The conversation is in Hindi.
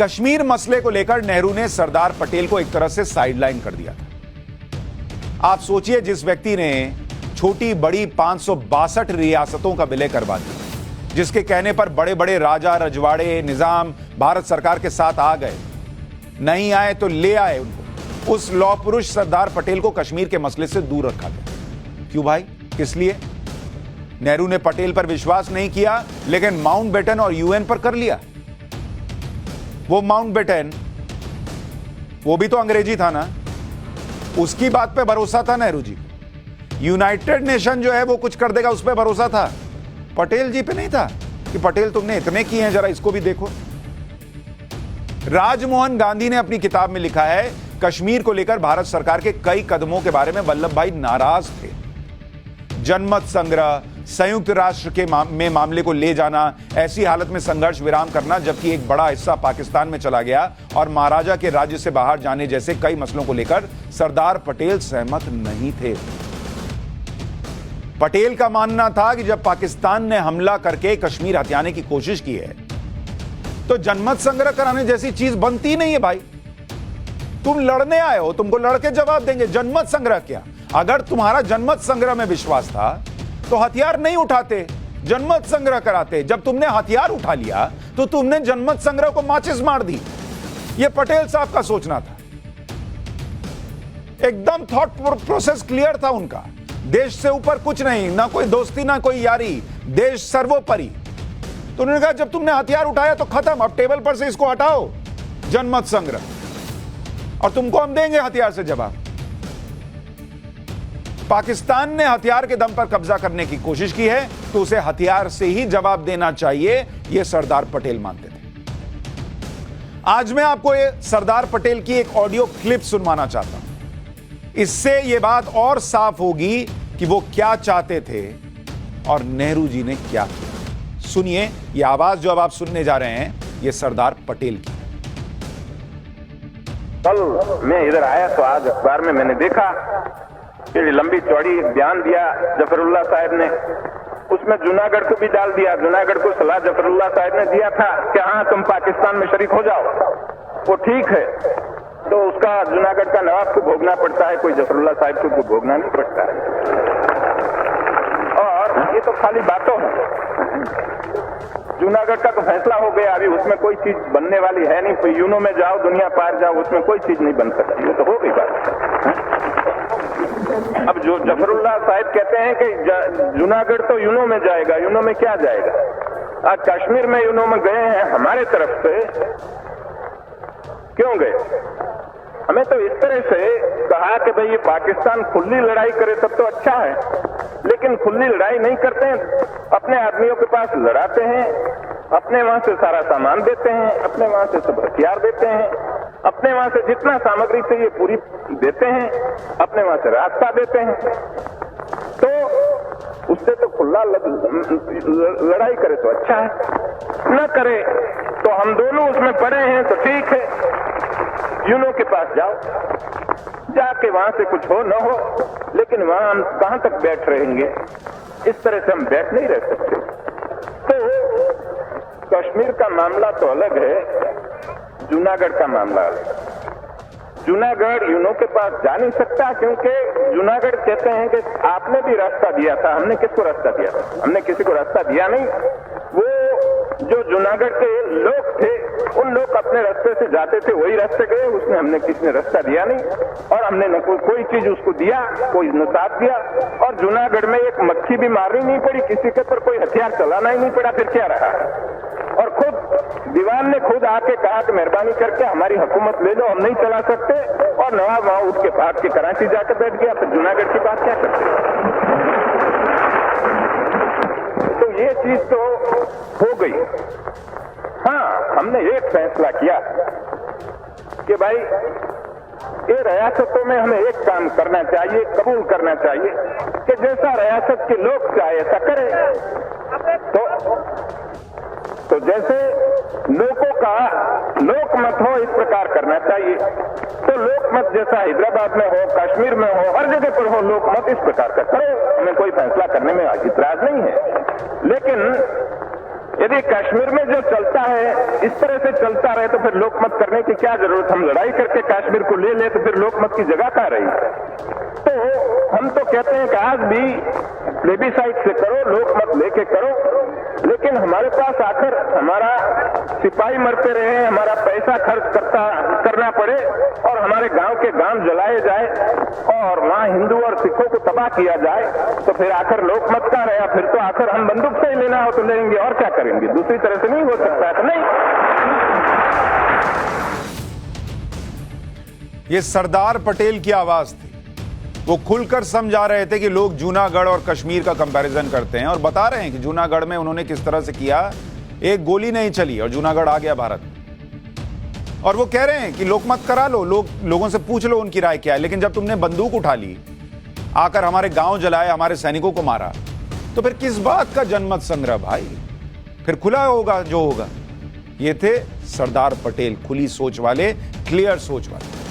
कश्मीर मसले को लेकर नेहरू ने सरदार पटेल को एक तरह से साइडलाइन कर दिया था। आप सोचिए, जिस व्यक्ति ने छोटी बड़ी 562 रियासतों का विलय करवा दिया, जिसके कहने पर बड़े बड़े राजा रजवाड़े निजाम भारत सरकार के साथ आ गए, नहीं आए तो ले आए उनको, उस लौह पुरुष सरदार पटेल को कश्मीर के मसले से दूर रखा गया। क्यों भाई, किस लिए? नेहरू ने पटेल पर विश्वास नहीं किया, लेकिन माउंटबेटन और यूएन पर कर लिया। वो माउंटबेटन, वो भी तो अंग्रेजी था ना, उसकी बात पे भरोसा था नेहरू जी। यूनाइटेड नेशन जो है वो कुछ कर देगा, उस पर भरोसा था, पटेल जी पे नहीं था कि पटेल तुमने इतने किए हैं, जरा इसको भी देखो। राजमोहन गांधी ने अपनी किताब में लिखा है, कश्मीर को लेकर भारत सरकार के कई कदमों के बारे में वल्लभ भाई नाराज थे। जनमत संग्रह, संयुक्त राष्ट्र के मामले को ले जाना, ऐसी हालत में संघर्ष विराम करना जबकि एक बड़ा हिस्सा पाकिस्तान में चला गया, और महाराजा के राज्य से बाहर जाने जैसे कई मसलों को लेकर सरदार पटेल सहमत नहीं थे। पटेल का मानना था कि जब पाकिस्तान ने हमला करके कश्मीर हथियाने की कोशिश की है तो जनमत संग्रह कराने जैसी चीज बनती नहीं है भाई। तुम लड़ने आए हो, तुमको लड़के जवाब देंगे, जनमत संग्रह क्या? अगर तुम्हारा जनमत संग्रह में विश्वास था तो हथियार नहीं उठाते, जनमत संग्रह कराते। जब तुमने हथियार उठा लिया तो तुमने जनमत संग्रह को माचिस मार दी। यह पटेल साहब का सोचना था, एकदम थॉट प्रोसेस क्लियर था उनका। देश से ऊपर कुछ नहीं, ना कोई दोस्ती ना कोई यारी, देश सर्वोपरि। तो उन्होंने कहा जब तुमने हथियार उठाया तो खत्म, अब टेबल पर से इसको हटाओ, जनमत संग्रह, और तुमको हम देंगे हथियार से जवाब। पाकिस्तान ने हथियार के दम पर कब्जा करने की कोशिश की है तो उसे हथियार से ही जवाब देना चाहिए, यह सरदार पटेल मानते थे। आज मैं आपको ये सरदार पटेल की एक ऑडियो क्लिप सुनवाना चाहता हूं। इससे यह बात और साफ होगी कि वो क्या चाहते थे और नेहरू जी ने क्या किया। सुनिए, यह आवाज जो अब आप सुनने जा रहे हैं, यह सरदार पटेल की। कल मैं इधर आया तो आज अखबार में मैंने देखा कि लंबी चौड़ी एक बयान दिया जफरुल्लाह साहब ने, उसमें जूनागढ़ को भी डाल दिया। जूनागढ़ को सलाह जफरुल्लाह साहब ने दिया था कि हाँ तुम पाकिस्तान में शरीक हो जाओ, वो ठीक है, तो उसका जूनागढ़ का नवाब को भोगना पड़ता है, कोई जफरुल्लाह साहब को भोगना नहीं पड़ता है। और ये तो खाली बातों है। जूनागढ़ का तो फैसला हो गया, अभी उसमें कोई चीज बनने वाली है नहीं। कोई यूनो में जाओ, दुनिया पार जाओ, उसमें कोई चीज नहीं बन सकती, वो तो हो गई बात। अब जो जफरुल्लाह साहब कहते हैं कि जूनागढ़ तो यूनो में जाएगा, यूनो में क्या जाएगा? आज कश्मीर में यूनो में गए हैं हमारे तरफ से, क्यों गए? हमें तो इस तरह से कहा कि भाई ये पाकिस्तान खुली लड़ाई करे तब तो अच्छा है, लेकिन खुली लड़ाई नहीं करते हैं, अपने आदमियों के पास लड़ाते हैं, अपने वहां से सारा सामान देते हैं, अपने वहां से सब हथियार देते हैं, अपने वहां से जितना सामग्री चाहिए पूरी देते हैं, अपने वहां से रास्ता देते हैं। तो उससे तो खुला लड़ाई करे तो अच्छा है, न करे तो हम दोनों उसमें पड़े हैं तो ठीक है, यूनो के पास जाओ, जाके वहां से कुछ हो न हो, लेकिन वहां हम कहां तक बैठ रहेंगे? इस तरह से हम बैठ नहीं रह सकते। तो कश्मीर का मामला तो अलग है, जूनागढ़ का मामला अलग। जूनागढ़ यूनो के पास जा नहीं सकता, क्योंकि जूनागढ़ कहते हैं कि आपने भी रास्ता दिया था। हमने किसको रास्ता दिया था? हमने किसी को रास्ता दिया नहीं। वो जो जूनागढ़ के लोग थे, उन लोग अपने रास्ते से जाते थे, वही रास्ते गए, उसने हमने किसी ने रास्ता दिया नहीं, और हमने न कोई चीज उसको दिया, कोई न साथ दिया। और जूनागढ़ में एक मक्खी भी मारनी नहीं पड़ी, किसी के ऊपर कोई हथियार चलाना ही नहीं पड़ा, फिर क्या रहा? और खुद दीवान ने खुद आके कहा कि मेहरबानी करके हमारी हुकूमत ले लो, हम नहीं चला सकते, और नवाब वहां उठ के भाग के कराची जाकर बैठ गया। फिर जूनागढ़ की बात क्या करते? तो ये चीज तो हो गई। हाँ, हमने एक फैसला किया कि भाई ये रियासतों में हमें एक काम करना चाहिए, कबूल करना चाहिए कि जैसा रियासत के लोग चाहे ऐसा करें। तो जैसे लोगों का लोकमत हो, इस प्रकार करना चाहिए। तो लोकमत जैसा हैदराबाद में हो, कश्मीर में हो, हर जगह पर हो लोकमत, इस प्रकार का करो। हमें कोई फैसला करने में इतराज नहीं है, लेकिन यदि कश्मीर में जो चलता है इस तरह से चलता रहे तो फिर लोकमत करने की क्या जरूरत। हम लड़ाई करके कश्मीर को ले ले तो फिर लोकमत की जगह कहाँ रही। तो हम तो कहते हैं कि आज भी प्लेबिसाइट से करो, लोकमत लेके करो, लेकिन हमारे पास आकर हमारा सिपाही मरते रहे, हमारा पैसा खर्च करना पड़े और हमारे गांव के गांव जलाए जाए और वहां हिंदू और सिखों को तबाह किया जाए, तो फिर आखिर लोकमत का रहा। फिर तो आखिर हम बंदूक से ही लेना हो तो लेंगे और क्या करेंगे, दूसरी तरह से नहीं हो सकता है। तो नहीं, ये सरदार पटेल की आवाज थी। वो खुलकर समझा रहे थे कि लोग जूनागढ़ और कश्मीर का कंपैरिजन करते हैं और बता रहे हैं कि जूनागढ़ में उन्होंने किस तरह से किया, एक गोली नहीं चली और जूनागढ़ आ गया भारत। और वो कह रहे हैं कि लोकमत करा लो, लोगों से पूछ लो उनकी राय क्या है, लेकिन जब तुमने बंदूक उठा ली, आकर हमारे गांव जलाए, हमारे सैनिकों को मारा, तो फिर किस बात का जनमत संग्रह भाई। फिर खुला होगा जो होगा। ये थे सरदार पटेल, खुली सोच वाले, क्लियर सोच वाले।